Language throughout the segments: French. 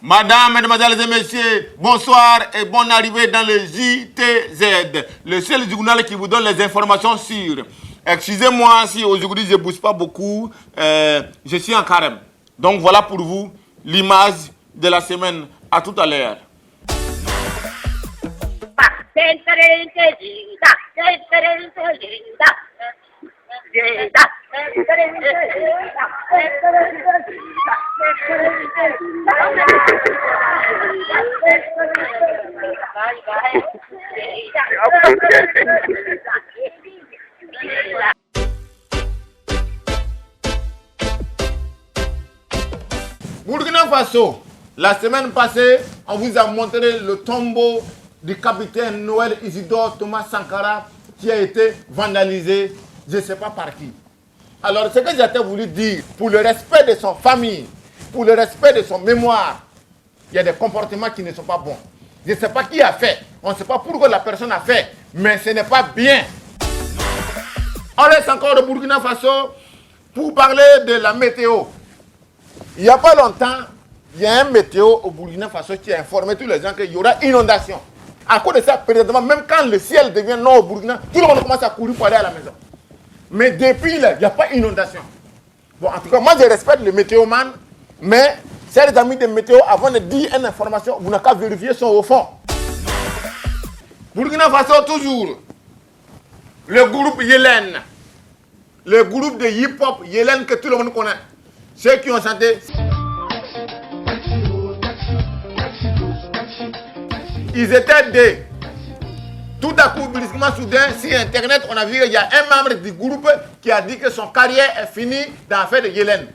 Madame, mesdemoiselles et messieurs, bonsoir et bonne arrivée dans le JTZ, le seul journal qui vous donne les informations sûres. Excusez-moi si aujourd'hui je ne bouge pas beaucoup, je suis en carême. Donc voilà pour vous l'image de la semaine. À tout à l'heure. Burkina Faso, la semaine passée, on vous a montré le tombeau du capitaine Noël Isidore Thomas Sankara qui a été vandalisé, je ne sais pas par qui. Alors, ce que j'ai voulu dire, pour le respect de son famille, pour le respect de son mémoire, il y a des comportements qui ne sont pas bons. Je ne sais pas qui a fait, on ne sait pas pourquoi la personne a fait, mais ce n'est pas bien. On reste encore au Burkina Faso pour parler de la météo. Il n'y a pas longtemps, il y a un météo au Burkina Faso qui a informé tous les gens qu'il y aura inondation. À cause de ça, présentement, même quand le ciel devient noir au Burkina, tout le monde commence à courir pour aller à la maison. Mais depuis là, il n'y a pas inondation. Bon, en tout cas, moi je respecte le météoman, mais chers amis de météo, avant de dire une information, vous n'avez qu'à vérifier son au fond. Burkina Faso toujours. Le groupe Yélène. Le groupe de hip-hop Yélène que tout le monde connaît. Ceux qui ont chanté. Ils étaient deux. Tout à coup, brusquement, soudain, sur Internet, on a vu qu'il y a un membre du groupe qui a dit que son carrière est finie dans l'affaire de Yélène.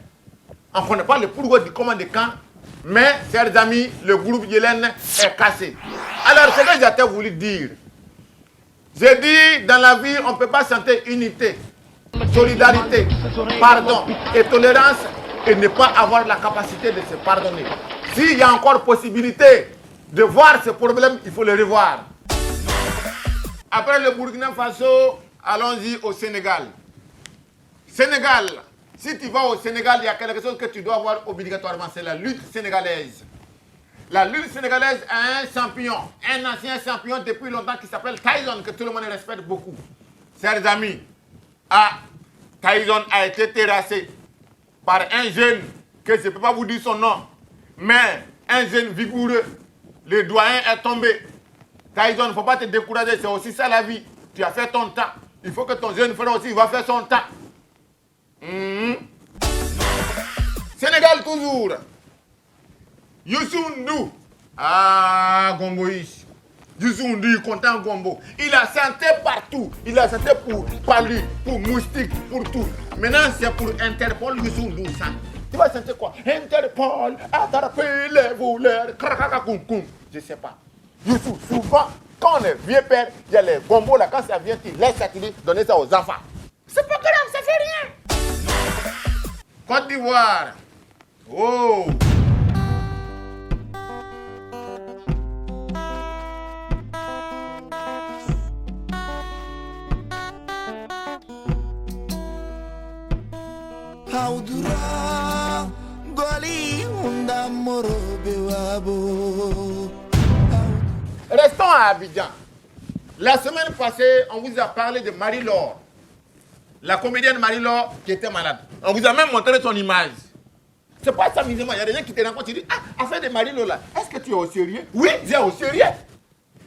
On ne connaît pas le pourquoi du comment de quand, mais, chers amis, le groupe Yélène est cassé. Alors, ce que j'ai voulu dire, j'ai dit, dans la vie, on ne peut pas chanter unité, solidarité, pardon et tolérance et ne pas avoir la capacité de se pardonner. S'il y a encore possibilité de voir ce problème, il faut le revoir. Après le Burkina Faso, allons-y au Sénégal. Sénégal, si tu vas au Sénégal, il y a quelque chose que tu dois voir obligatoirement, c'est la lutte sénégalaise. La lutte sénégalaise a un champion, un ancien champion depuis longtemps qui s'appelle Tyson, que tout le monde respecte beaucoup. Chers amis, Tyson a été terrassé par un jeune, que je ne peux pas vous dire son nom, mais un jeune vigoureux. Le doyen est tombé. Tyson, il ne faut pas te décourager, c'est aussi ça la vie. Tu as fait ton temps. Il faut que ton jeune frère aussi va faire son temps. Sénégal toujours. Youssou N'Dour. Gomboïs. Youssou N'Dour, content Gombo. Il a santé partout. Il a santé pour Palu, pour Moustique, pour tout. Maintenant, c'est pour Interpol, Youssou N'Dour. Tu vas sentir quoi? Interpol, attraper les voleurs. Je ne sais pas. Youssou, souvent, quand on est vieux père, il y a les gombos là, quand ça vient, tu laisses ça, tu dis, donner ça aux enfants. C'est pas grave, ça fait rien. Côte d'Ivoire. Oh. Restons à Abidjan. La semaine passée, on vous a parlé de Marie-Laure, la comédienne Marie-Laure qui était malade. On vous a même montré son image. C'est pas s'amusement. Il y a des gens qui te rencontrent et disent, affaire de Marie-Laure là, est-ce que tu es au sérieux? Oui, j'ai au sérieux.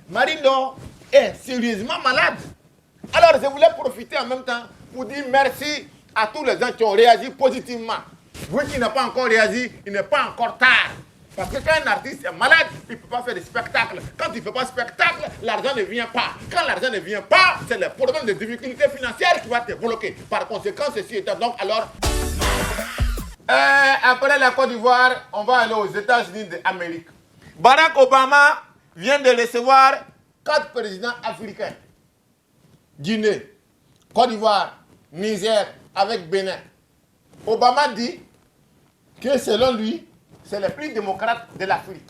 Marie-Laure est sérieusement malade. Alors je voulais profiter en même temps pour dire merci à tous les gens qui ont réagi positivement. Vous qui n'avez pas encore réagi, il n'est pas encore tard. Parce que quand un artiste est malade, il ne peut pas faire de spectacle. Quand il ne fait pas de spectacle, l'argent ne vient pas. Quand l'argent ne vient pas, c'est le problème de difficultés financières qui va te bloquer. Par conséquent, ceci étant donc alors... après la Côte d'Ivoire, on va aller aux États-Unis d'Amérique. Barack Obama vient de recevoir 4 présidents africains. Guinée, Côte d'Ivoire, Niger, avec Bénin. Obama dit que selon lui, c'est le plus démocrate de l'Afrique.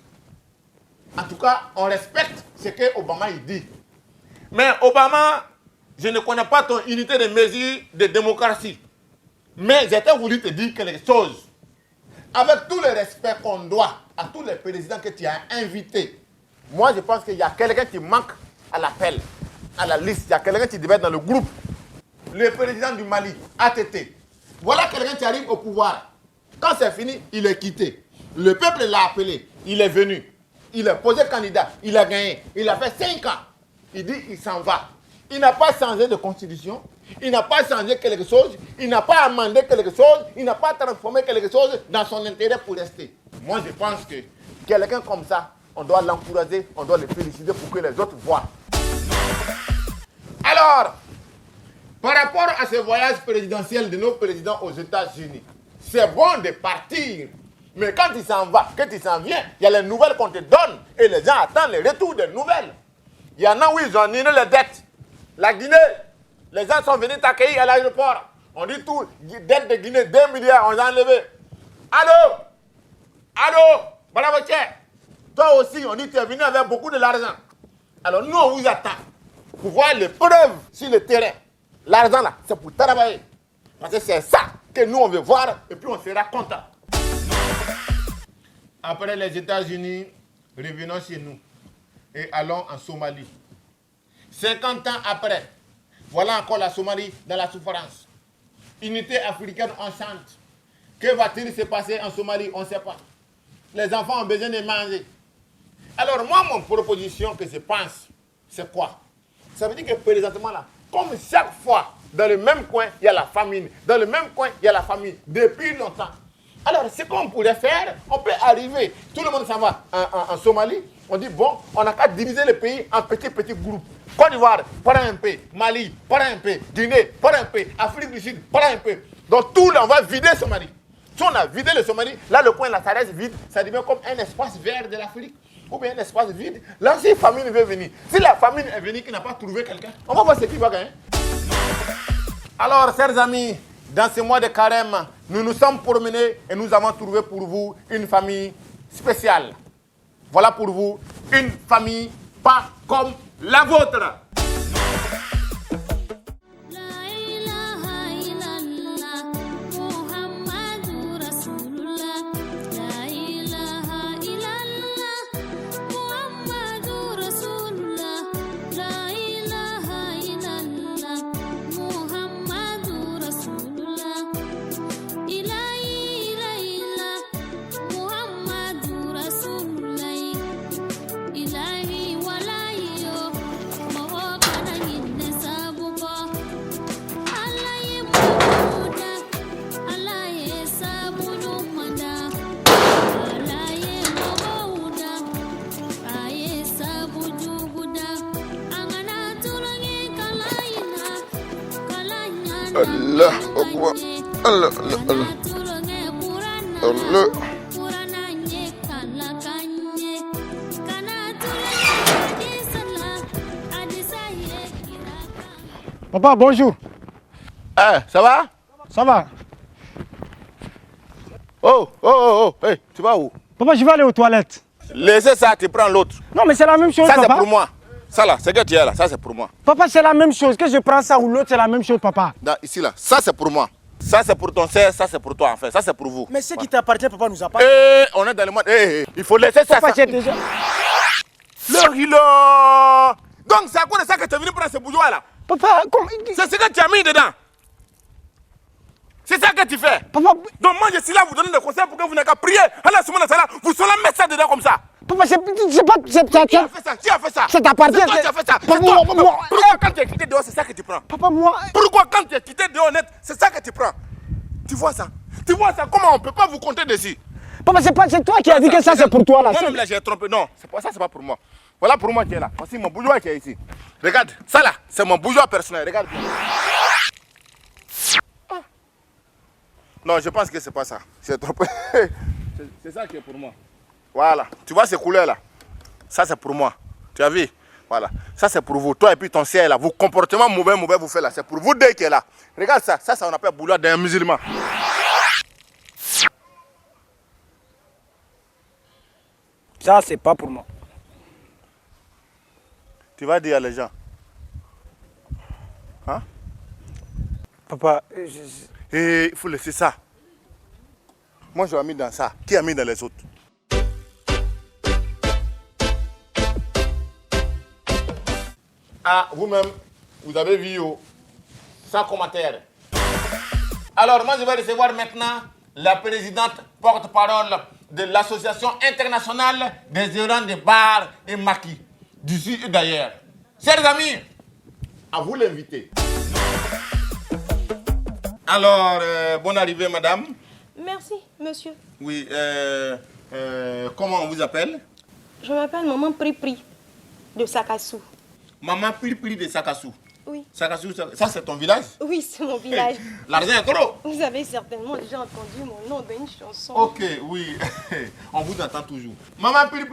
En tout cas, on respecte ce que Obama il dit. Mais Obama, je ne connais pas ton unité de mesure de démocratie. Mais j'ai voulu te dire quelque chose. avec tout le respect qu'on doit à tous les présidents que tu as invités, moi je pense qu'il y a quelqu'un qui manque à l'appel, à la liste. Il y a quelqu'un qui devait être dans le groupe. Le président du Mali, ATT. Voilà quelqu'un qui arrive au pouvoir. Quand c'est fini, il est quitté. Le peuple l'a appelé. Il est venu. Il est posé candidat. Il a gagné. Il a fait 5 ans. Il dit il s'en va. Il n'a pas changé de constitution. Il n'a pas changé quelque chose. Il n'a pas amendé quelque chose. Il n'a pas transformé quelque chose dans son intérêt pour rester. Moi, je pense que quelqu'un comme ça, on doit l'encourager, on doit le féliciter pour que les autres voient. Alors, par rapport à ce voyage présidentiel de nos présidents aux États-Unis, c'est bon de partir. Mais quand il s'en va, quand il s'en vient, il y a les nouvelles qu'on te donne et les gens attendent le retour des nouvelles. Il y en a où ils ont annulé les dettes. La Guinée, les gens sont venus t'accueillir à l'aéroport. On dit tout, dette de Guinée, 2 milliards, on les a enlevés. Allô? Allô? Bravo, tiens. Toi aussi, on dit que tu es venu avec beaucoup de l'argent. Alors nous, on vous attend pour voir les preuves sur le terrain. L'argent là, c'est pour travailler. Parce que c'est ça que nous, on veut voir et puis on sera content. Après les États-Unis, revenons chez nous et allons en Somalie. 50 ans après, voilà encore la Somalie dans la souffrance. Unité africaine enceinte. Que va-t-il se passer en Somalie? On ne sait pas. Les enfants ont besoin de manger. Alors moi, mon proposition que je pense, c'est quoi? Ça veut dire que présentement là, comme chaque fois, dans le même coin, il y a la famine. Dans le même coin, il y a la famine. Depuis longtemps. Alors, ce qu'on pourrait faire, on peut arriver. Tout le monde s'en va en Somalie. On dit, bon, on n'a qu'à diviser le pays en petits groupes. Côte d'Ivoire, prends un peu. Mali, prends un peu. Guinée, prends un peu. Afrique du Sud, prends un peu. Donc, tout là, on va vider Somalie. Si on a vidé le Somalie, là, le coin, là, ça reste vide. Ça devient comme un espace vert de l'Afrique. Ou bien un espace vide. Là, si la famine veut venir, si la famine est venue qui n'a pas trouvé quelqu'un, on va voir ce qui va gagner. Alors, chers amis, dans ce mois de carême, nous nous sommes promenés et nous avons trouvé pour vous une famille spéciale. Voilà pour vous une famille pas comme la vôtre. Allah Akbar. Allah, Allah, Allah. Allah. Papa, bonjour. Ça va? Ça va? Oh, hey, tu vas où? Papa, je vais aller aux toilettes. Laissez ça, tu prends l'autre. Non, mais c'est la même chose, Ça, papa. c'est pour moi. Ça là, c'est que tu es là, ça c'est pour moi. Papa, c'est la même chose. Que je prends ça ou l'autre, c'est la même chose, papa. Là, ici là, ça c'est pour moi. Ça c'est pour ton frère, ça c'est pour toi en fait, ça c'est pour vous. Mais ce qui t'appartient, papa, nous appartient. On est dans le monde. Il faut laisser ça. Papa, j'ai déjà... Le hilo. Donc c'est à cause de ça que tu es venu prendre ce bourgeois là. Papa, comment... C'est ce que tu as mis dedans. C'est ça que tu fais. Papa... Donc moi je suis là vous donner des conseils pour que vous n'ayez qu'à prier. Allah subhanahu wa ta'ala, vous allez mettre ça dedans comme ça. Papa, c'est pas... Qui a fait ça? Qui a fait ça? Ça t'appartient. C'est toi qui as fait ça. Papa, Pourquoi quand tu es quitté dehors, c'est ça que tu prends? Papa, moi... Pourquoi quand tu es quitté dehors net, c'est ça que tu prends? Tu vois ça? Tu vois ça? Comment on ne peut pas vous compter dessus? Papa, c'est toi qui as dit que ça, c'est pour toi, là. Moi-même là, j'ai trompé. Non, ça, c'est pas pour moi. Voilà pour moi qui est là. Voici mon bourgeois qui est ici. Regarde, ça là, c'est mon bourgeois personnel. Regarde bien. Ah. Non, je pense que c'est pas ça. J'ai trompé. C'est ça qui est pour moi. Voilà. Tu vois ces couleurs là? Ça, c'est pour moi. Tu as vu? Voilà. Ça, c'est pour vous. Toi et puis ton ciel là. Vos comportements mauvais, vous faites là. C'est pour vous deux qui est là. Regarde ça. Ça, on appelle boulot d'un musulman. Ça, c'est pas pour moi. Tu vas dire à les gens. Hein? Papa, Et il faut laisser ça. Moi, je l'ai mis dans ça. Qui a mis dans les autres? Ah, vous-même, vous avez vu, sans commentaire. Alors, moi, je vais recevoir maintenant la présidente porte-parole de l'Association internationale des gérants de bars et maquis, d'ici et d'ailleurs. Chers amis, à vous l'inviter. Alors, bonne arrivée, madame. Merci, monsieur. Oui, comment on vous appelle? Je m'appelle Maman Pri de Sakassou. Maman Pri de Sakassou. Oui. Sakassou, ça c'est ton village? Oui, c'est mon village. L'argent est trop. Vous avez certainement déjà entendu mon nom dans une chanson. Ok, oui, on vous entend toujours. Maman Pri,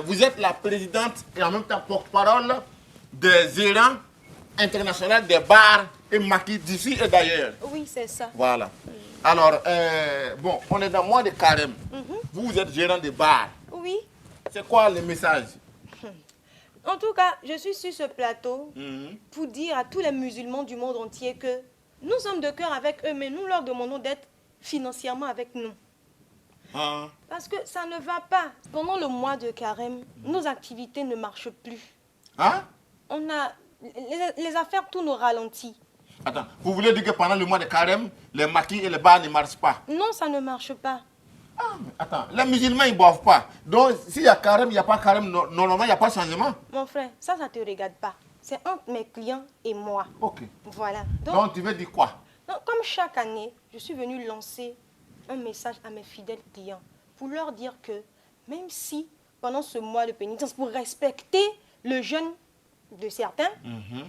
vous êtes la présidente et en même temps porte-parole des gérants internationaux des bars et maquis d'ici et d'ailleurs. Oui, c'est ça. Voilà. Alors, bon, on est dans le mois de carême. Vous êtes gérant de bars. Oui. C'est quoi le message? En tout cas, je suis sur ce plateau pour dire à tous les musulmans du monde entier que nous sommes de cœur avec eux, mais nous leur demandons d'être financièrement avec nous. Ah. Parce que ça ne va pas. Pendant le mois de carême, nos activités ne marchent plus. Hein? On a les affaires, tout nous ralentit. Attends, vous voulez dire que pendant le mois de carême, les maquis et les bars ne marchent pas? Non, ça ne marche pas. Ah, mais attends, les musulmans, ils ne boivent pas. Donc, s'il y a carême, il n'y a pas carême, normalement, il n'y a pas de changement. Mon frère, ça ne te regarde pas. C'est entre mes clients et moi. Ok. Voilà. Donc, tu veux dire quoi? Donc, comme chaque année, je suis venue lancer un message à mes fidèles clients pour leur dire que même si, pendant ce mois de pénitence, pour respecter le jeûne de certains,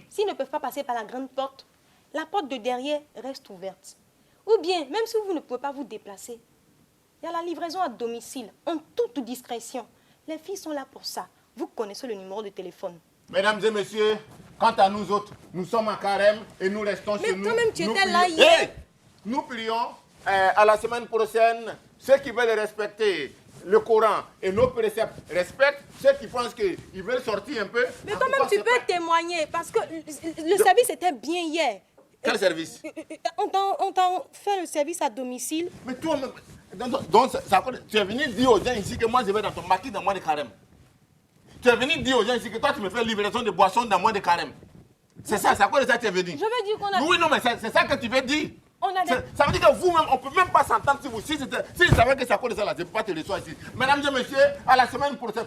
s'ils ne peuvent pas passer par la grande porte, la porte de derrière reste ouverte. Ou bien, même si vous ne pouvez pas vous déplacer, il y a la livraison à domicile, en toute discrétion. Les filles sont là pour ça. Vous connaissez le numéro de téléphone. Mesdames et messieurs, quant à nous autres, nous sommes en carême et nous restons chez nous. Mais toi-même, tu Nous étais prions- là hier. Hey! Nous prions à la semaine prochaine. Ceux qui veulent respecter le Coran et nos préceptes respectent. Ceux qui pensent qu'ils veulent sortir un peu. Mais en quand tout même, cas, tu c'est peux pas- témoigner parce que le service était bien hier. Quel service? On t'a fait le service à domicile. Mais toi, donc, tu es venu dire aux gens ici que moi je vais dans ton maquis dans le mois de carême. Tu es venu dire aux gens ici que toi tu me fais livraison de boissons dans le mois de carême. C'est ça, c'est à quoi de ça que tu es venu? Je veux dire qu'on a... Oui, non, mais c'est ça que tu veux dire. On a des... Ça veut dire que vous-même, on ne peut même pas s'entendre si vous. Si je savais que c'est à cause de ça, là, je ne peux pas te recevoir ici. Mesdames et messieurs, à la semaine prochaine.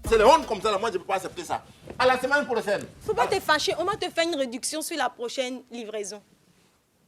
C'est le honte comme ça, là. Moi je ne peux pas accepter ça. À la semaine prochaine. Faut pas te fâcher, on va te faire une réduction sur la prochaine livraison.